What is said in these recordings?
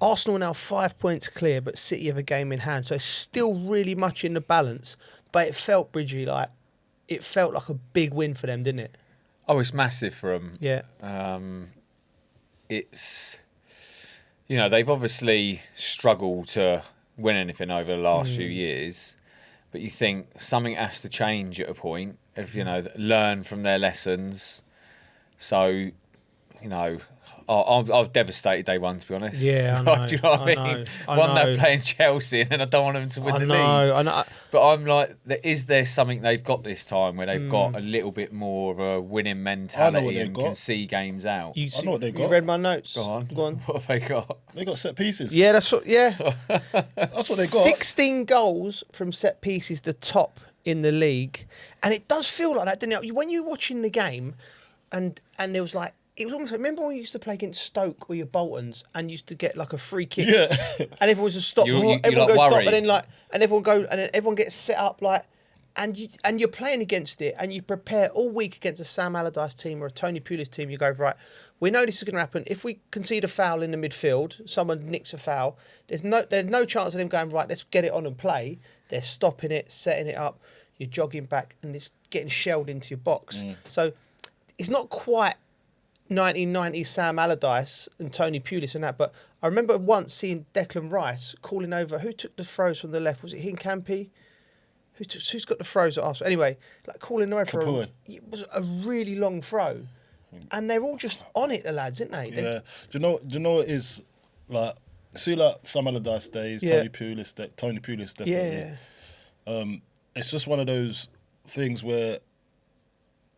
Arsenal are now 5 points clear, but City have a game in hand. So it's still really much in the balance. But it felt, Bridgie, like a big win for them, didn't it? Oh, it's massive for them. Yeah. It's, they've obviously struggled to win anything over the last few years, but you think something has to change at a point. If learn from their lessons. So, I was devastated day one, to be honest. Yeah, I know. Do you know what I mean? They're playing Chelsea, and then I don't want them to win the league. I know. But I'm like, is there something they've got this time where they've got a little bit more of a winning mentality and can see games out? I know what they've got. You read my notes. Go on. What have they got? They got set pieces. Yeah, that's what they got. 16 goals from set pieces, the top in the league, and it does feel like that, doesn't it? When you're watching the game, and there was like. It was almost like, remember when you used to play against Stoke or your Boltons and used to get like a free kick? Yeah. And everyone was just stop. Everyone goes stop, and then everyone gets set up and you're playing against it, and you prepare all week against a Sam Allardyce team or a Tony Pulis team. You go, right, we know this is going to happen. If we concede a foul in the midfield, someone nicks a foul, there's no chance of them going, right, let's get it on and play. They're stopping it, setting it up. You're jogging back, and it's getting shelled into your box. So it's not quite 1990s Sam Allardyce and Tony Pulis and that, but I remember once seeing Declan Rice calling over. Who took the throws from the left? Was it Hincapie? Who's got the throws at Arsenal? Anyway, like calling over it was a really long throw, and they're all just on it, the lads, aren't they? Yeah. Do you know what it is like? See, like Sam Allardyce days, Tony Pulis definitely. Yeah. It's just one of those things where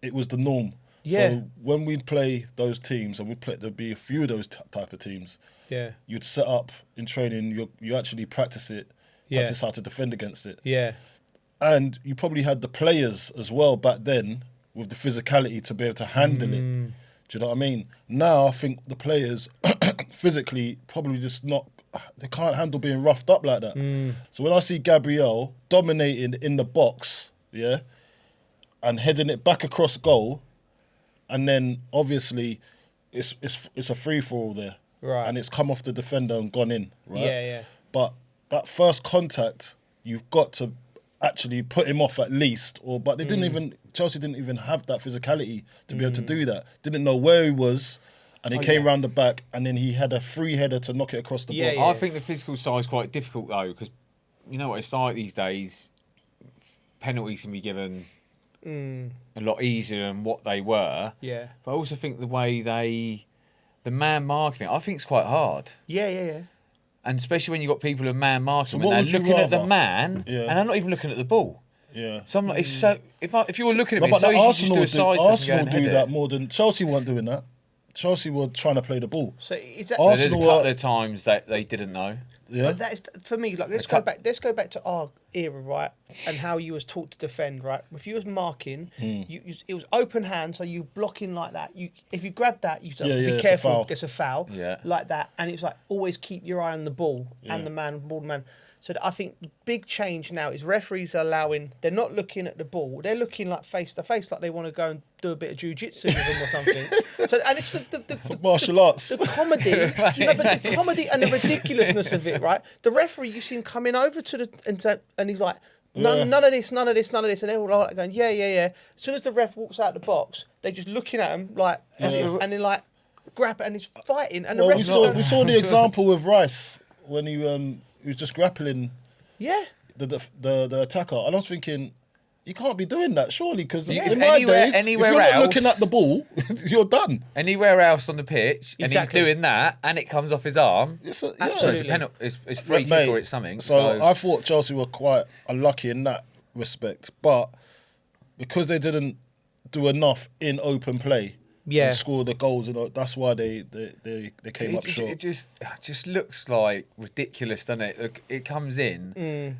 it was the norm. Yeah. So when we'd play those teams, and there'd be a few of those type of teams. Yeah. You'd set up in training. You actually practice it. Practice how to defend against it. Yeah. And you probably had the players as well back then with the physicality to be able to handle it. Do you know what I mean? Now I think the players physically probably just not. They can't handle being roughed up like that. So when I see Gabriel dominating in the box, and heading it back across goal. And then obviously it's a free for all there. Right. And it's come off the defender and gone in. Right. Yeah. But that first contact, you've got to actually put him off at least. But Chelsea didn't even have that physicality to be able to do that. Didn't know where he was, and he came round the back, and then he had a free header to knock it across the box. I think the physical side is quite difficult though, because you know what it's like these days. Penalties can be given a lot easier than what they were. Yeah. But I also think the way the man marking, I think it's quite hard. Yeah. And especially when you've got people who are man marking, So when what they're would you looking at the rather? man, and they're not even looking at the ball. Yeah. So I'm like, it's so if you were looking at me, but it's so easy to just do a side Arsenal step and go and do head that it. more than Chelsea weren't doing that. Chelsea were trying to play the ball. So is that There's a Arsenal couple of times that they didn't know. Yeah. But that is, for me, like let's go back to our era, right? And how you was taught to defend, right? If you was marking, it was open hand, so you blocking like that. If you grab that, you be careful. There's a foul, like that, and it's like always keep your eye on the ball and the man. So I think the big change now is referees are allowing. They're not looking at the ball. They're looking like face to face, like they want to go and do a bit of jiu-jitsu with them or something. So and it's the martial arts. The comedy, but the comedy and the ridiculousness of it, right? The referee, you see him coming over and he's like, none of this, and they're all like going, yeah. As soon as the ref walks out the box, they're just looking at him like, and then like grab it, and he's fighting. And the ref we saw the example with Rice when he was just grappling. Yeah. The attacker, and I was thinking, you can't be doing that, surely, because in Anywhere my days, if you're not else, looking at the ball, you're done. Anywhere else on the pitch, Exactly. and he's doing that, and it comes off his arm. So it's a penalty. It's free kick or it's something. So I thought Chelsea were quite unlucky in that respect, but because they didn't do enough in open play, and score the goals, that's why they came up short. It just looks like ridiculous, doesn't it? Look, it comes in,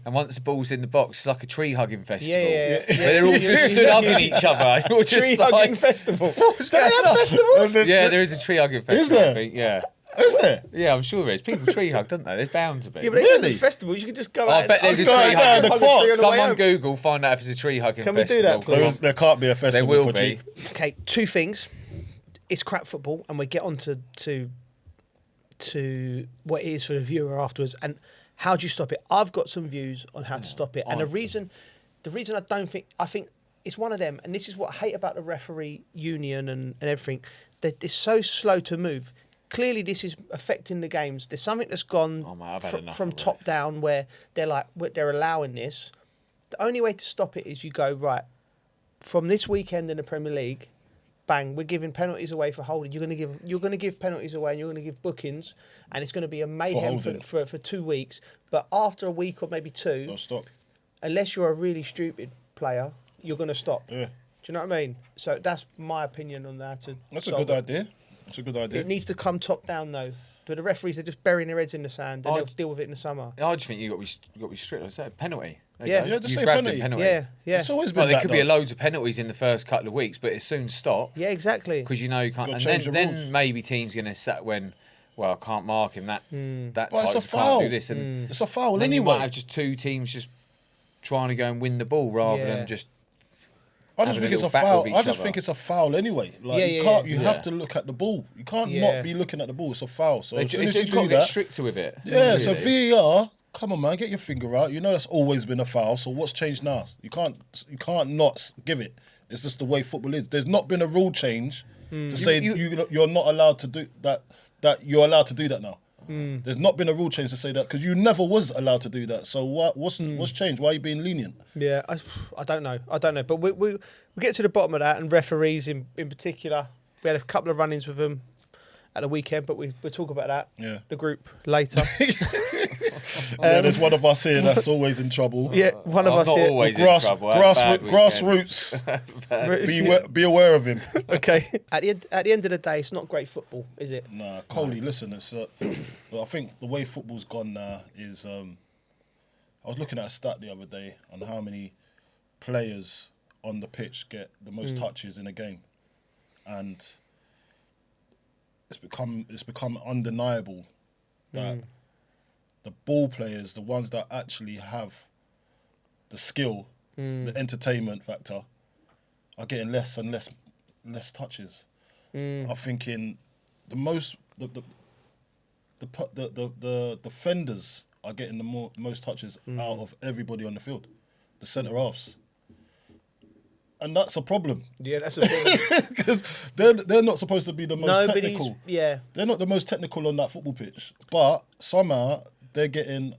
and once the ball's in the box, it's like a tree hugging festival. Yeah. Where they're all just stood hugging each other. You're just Tree hugging festival. What's Do they going have on? festivals? Yeah, there is a tree hugging festival. there? I think, yeah. Is there? Yeah, I'm sure there is. People tree hug, don't they? There's bound to be. Yeah, but Really? festivals, you can just go I out. bet there's a I'll tree go out hugging. and hug a tree on the way Someone home. Google, find out if it's a tree hugging Can we do festival. that, please? There can't be a There festival will for be. cheap. Okay, two things. It's crap football, and we get on to to what it is for the viewer afterwards, and how do you stop it? I've got some views on how to stop it, and the reason I don't think, I think it's one of them, and this is what I hate about the referee union and everything, that they're so slow to move. Clearly, this is affecting the games. There's something that's gone from top down where they're allowing this. The only way to stop it is you go, right, from this weekend in the Premier League, bang, we're giving penalties away for holding. You're going to give penalties away, and you're going to give bookings, and it's going to be a mayhem for 2 weeks. But after a week or maybe two, don't stop. Unless you're a really stupid player, you're going to stop. Yeah. Do you know what I mean? So that's my opinion on that. That's a good idea. That's a good idea. It needs to come top down though. But the referees are just burying their heads in the sand, and they'll deal with it in the summer. I just think you got to be strict. Is that a penalty? Just say penalty. Yeah. It's always been there could be loads of penalties in the first couple of weeks, but it soon stop. Yeah, exactly. Because you can't. And then maybe teams going to set when, well, I can't mark him that but time. It's a foul. Can't do this, and it's a foul then anyway. You might have just two teams just trying to go and win the ball rather than just. I just think it's a foul. I just think it's a foul anyway. Like you have to look at the ball. You can't not be looking at the ball. It's a foul. So as soon as you do that, get stricter with it. Yeah. Really. So VAR, come on, man, get your finger out. You know that's always been a foul. So what's changed now? You can't not give it. It's just the way football is. There's not been a rule change to say you're not allowed to do that. That you're allowed to do that now. There's not been a rule change to say that because you never was allowed to do that. So what's changed? Why are you being lenient? Yeah, I don't know. But we get to the bottom of that, and referees in particular. We had a couple of run-ins with them at the weekend, but we'll talk about that. Yeah. The group later. There's one of us here that's always in trouble. Yeah, one of us here. Always in trouble. Grassroots. Be aware of him. Okay. At the end of the day, it's not great football, is it? Nah, Coley, listen. It's. But I think the way football's gone now is. I was looking at a stat the other day on how many players on the pitch get the most touches in a game, and it's become undeniable that the ball players, the ones that actually have the skill, the entertainment factor, are getting less and less touches. I'm thinking the defenders are getting the most touches out of everybody on the field, the centre halves. And that's a problem. Yeah, that's a problem. Because they're not supposed to be the most technical. Yeah. They're not the most technical on that football pitch. But somehow they're getting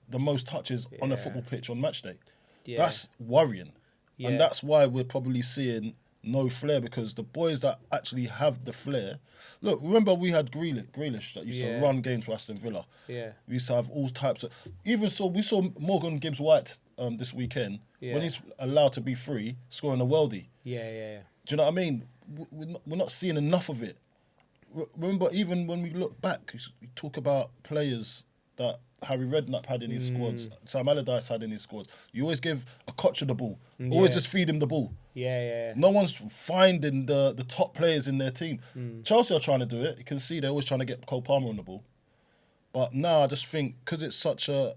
the most touches on a football pitch on match day. Yeah. That's worrying. Yeah. And that's why we're probably seeing no flair, because the boys that actually have the flair... Look, remember we had Grealish that used to run games for Aston Villa. Yeah. We used to have all types of... We saw Morgan Gibbs-White this weekend, when he's allowed to be free, scoring a worldie. Yeah. Do you know what I mean? We're not seeing enough of it. Remember, even when we look back, you talk about players that Harry Redknapp had in his squads, Sam Allardyce had in his squads. You always give a Kocher the ball. Always just feed him the ball. Yeah. No one's finding the top players in their team. Chelsea are trying to do it. You can see they're always trying to get Cole Palmer on the ball. But now I just think, because it's such a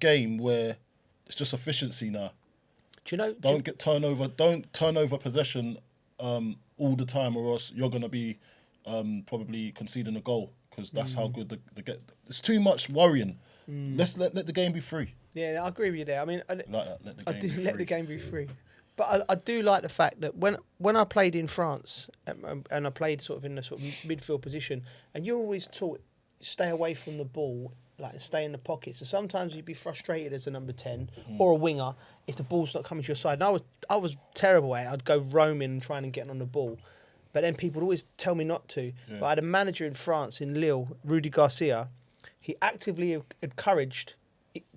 game where it's just efficiency now. Do you know? Don't turn over possession all the time, or else you're going to be probably conceding a goal, because that's how good the get. It's too much worrying. Let's let the game be free. Yeah, I agree with you there. I mean, let the game be free. But I do like the fact that when I played in France, and I played sort of in the sort of midfield position, and you're always taught stay away from the ball, like stay in the pocket. So sometimes you'd be frustrated as a number 10 or a winger if the ball's not coming to your side. And I was terrible at it. I'd go roaming and trying to get on the ball. But then people would always tell me not to. Yeah. But I had a manager in France, in Lille, Rudy Garcia. He actively encouraged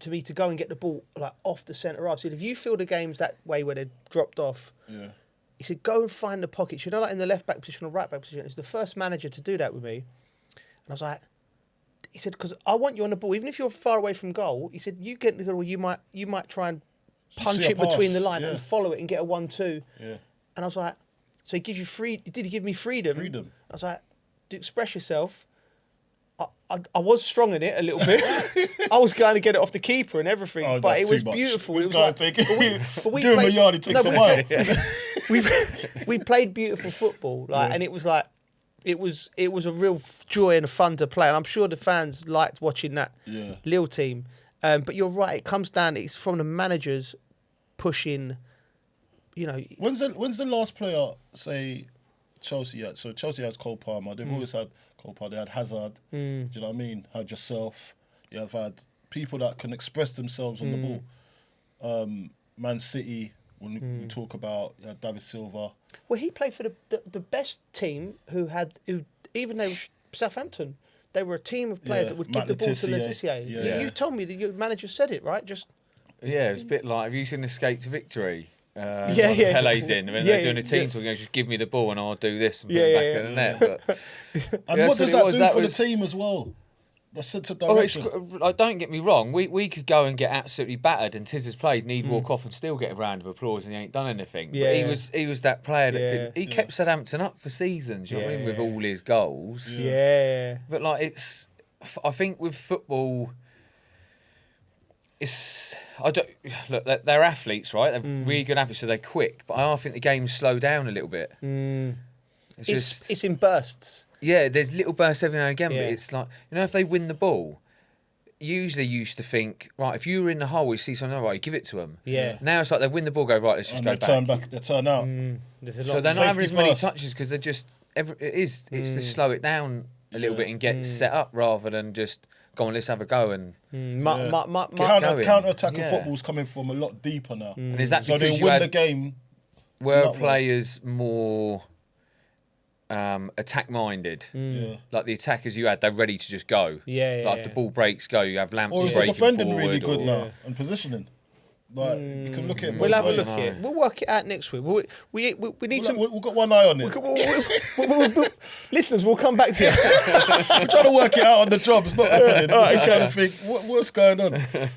me to go and get the ball like off the centre half. So if you feel the games that way where they're dropped off, he said, go and find the pockets. You know, like in the left back position or right back position. It's the first manager to do that with me. And I was like, he said, because I want you on the ball, even if you're far away from goal. He said, you get the goal, you might try and punch it between the line and follow it and get a 1-2. Yeah. And I was like, so he gives you did he give me freedom? I was like, to express yourself. I was strong in it a little bit. I was going to get it off the keeper and everything, but it was beautiful. It was like, we give him a yard, it takes a while. We played beautiful football, and it was like, It was a real joy and fun to play, and I'm sure the fans liked watching that Lille team. But you're right; it comes down. It's from the managers pushing. You know, when's the last player say Chelsea had? So Chelsea has Cole Palmer. They've always had Cole Palmer. They had Hazard. Do you know what I mean? Had yourself. You have had people that can express themselves on the ball. Man City. When we talk about David Silva. Well, he played for the best team who even though Southampton, they were a team of players that would give the ball to Letizia. You told me that your manager said it, right? Yeah, it's a bit like, have you seen the Skate to Victory? Pele's in, when they're doing a team talk, just give me the ball and I'll do this and put it back in the net. But, and what does that do for the team as well? The sense of direction. Don't get me wrong. We could go and get absolutely battered, and Tiz has played, and he'd walk off and still get a round of applause, and he ain't done anything. Yeah. But he was that player that kept Southampton up for seasons. You know what I mean, with all his goals. Yeah. But I think with football, they're athletes, right? They're really good athletes, so they're quick. But I think the game's slowed down a little bit. It's in bursts. Yeah, there's little bursts every now and again, but it's like, if they win the ball, usually you used to think, right, if you were in the hole, you see something, right, you give it to them. Yeah. Now it's like they win the ball, go, right, let's just go back. They turn out. So they're not having as many touches because they're just, it's to slow it down a little bit and get set up rather than just go on, let's have a go and counter-attacking football's coming from a lot deeper now. And is that so because they win the game? Were players more attack-minded? Like the attackers you had, they're ready to just go. Like if the ball breaks, go. You have Lamptey breaking forward. Or is the defending really good now and positioning? Like you can look at it. We'll have a look at it. We'll work it out next week. We need some. We've got one eye on it. Listeners, we'll come back to you. We're trying to work it out on the job. It's not happening. We're just trying to think what's going on.